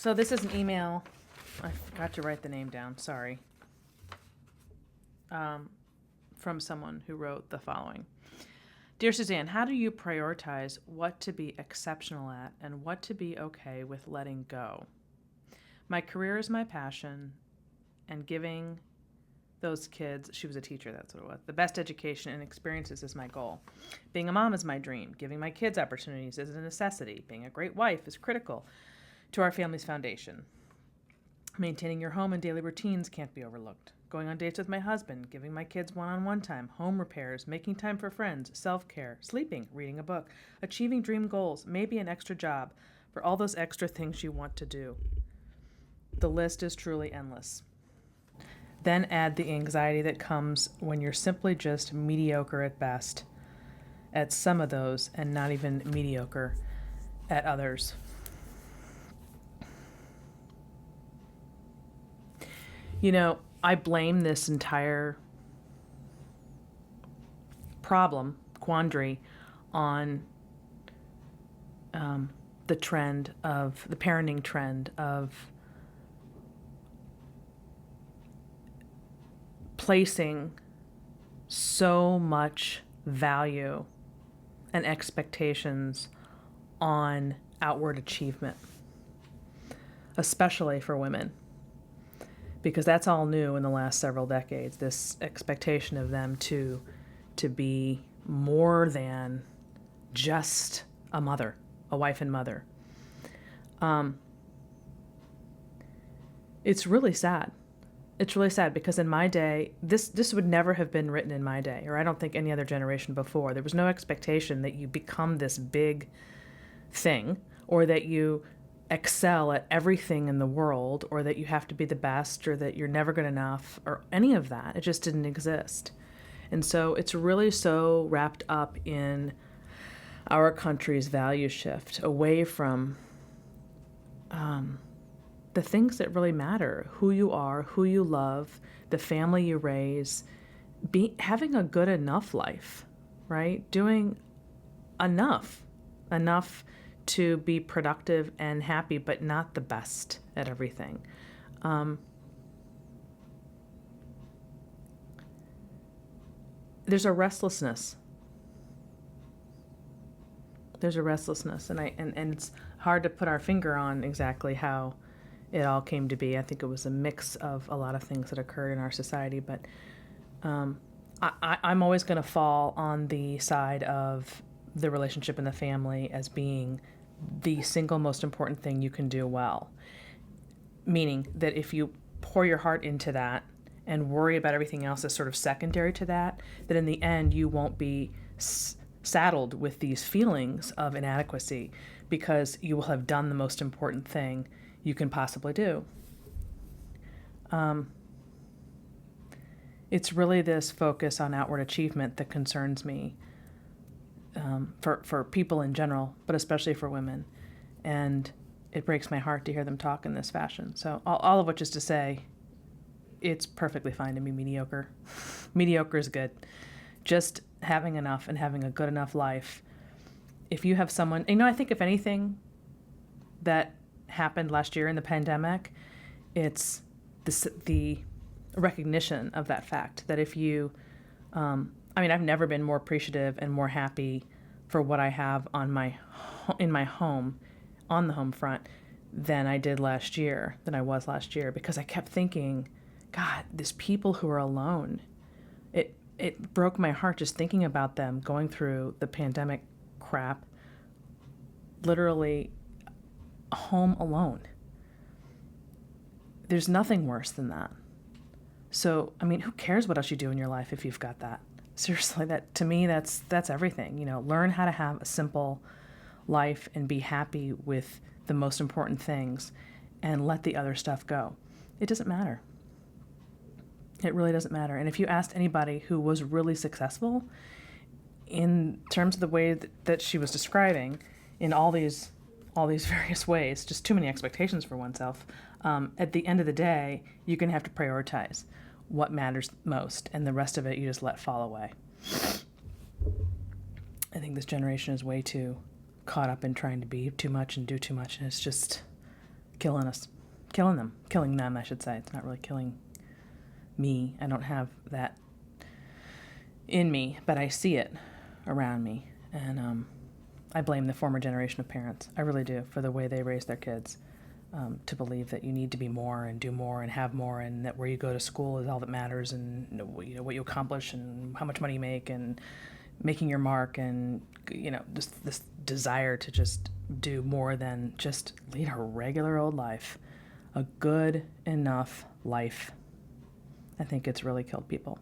So this is an email. I forgot to write the name down. Sorry. From someone who wrote the following. Dear Suzanne, how do you prioritize what to be exceptional at and what to be okay with letting go? My career is my passion, and giving those kids, she was a teacher, that's what it was, the best education and experiences is my goal. Being a mom is my dream. Giving my kids opportunities is a necessity. Being a great wife is critical to our family's foundation. Maintaining your home and daily routines can't be overlooked. Going on dates with my husband, giving my kids one-on-one time, home repairs, making time for friends, self-care, sleeping, reading a book, achieving dream goals, maybe an extra job, for all those extra things you want to do. The list is truly endless. Then add the anxiety that comes when you're simply just mediocre at best at some of those and not even mediocre at others. You know, I blame this entire problem, quandary, on the parenting trend of placing so much value and expectations on outward achievement, especially for women. Because that's all new in the last several decades, this expectation of them to be more than just a mother, a wife and mother. It's really sad. It's really sad because in my day, this would never have been written in my day, or I don't think any other generation before. There was no expectation that you become this big thing, or that you excel at everything in the world, or that you have to be the best, or that you're never good enough, or any of that. It just didn't exist. And so it's really so wrapped up in our country's value shift away from the things that really matter: who you are, who you love, the family you raise, having a good enough life, right? Doing enough to be productive and happy, but not the best at everything. There's a restlessness. And it's hard to put our finger on exactly how it all came to be. I think it was a mix of a lot of things that occurred in our society, but I'm always going to fall on the side of the relationship in the family as being the single most important thing you can do well. Meaning that if you pour your heart into that and worry about everything else as sort of secondary to that, that in the end you won't be saddled with these feelings of inadequacy because you will have done the most important thing you can possibly do. It's really this focus on outward achievement that concerns me. For people in general, but especially for women. And it breaks my heart to hear them talk in this fashion. So all of which is to say, it's perfectly fine to be mediocre. Mediocre is good. Just having enough and having a good enough life. If you have someone, I think if anything that happened last year in the pandemic, it's the recognition of that fact that if you, I've never been more appreciative and more happy for what I have in my home, on the home front, than I was last year, because I kept thinking, God, these people who are alone, it broke my heart just thinking about them going through the pandemic crap, literally home alone. There's nothing worse than that. So, who cares what else you do in your life if you've got that? Seriously, that to me, that's everything. Learn how to have a simple life and be happy with the most important things and let the other stuff go. It doesn't matter. It really doesn't matter. And if you asked anybody who was really successful in terms of the way that she was describing, in all these various ways, just too many expectations for oneself, at the end of the day, you're going to have to prioritize what matters most, and the rest of it you just let fall away. I think this generation is way too caught up in trying to be too much and do too much, and it's just killing them, I should say. It's not really killing me. I don't have that in me, but I see it around me. And I blame the former generation of parents. I really do, for the way they raise their kids, to believe that you need to be more and do more and have more, and that where you go to school is all that matters, and what you accomplish and how much money you make and making your mark, and just this desire to just do more than just lead a regular old life, a good enough life. I think it's really killed people.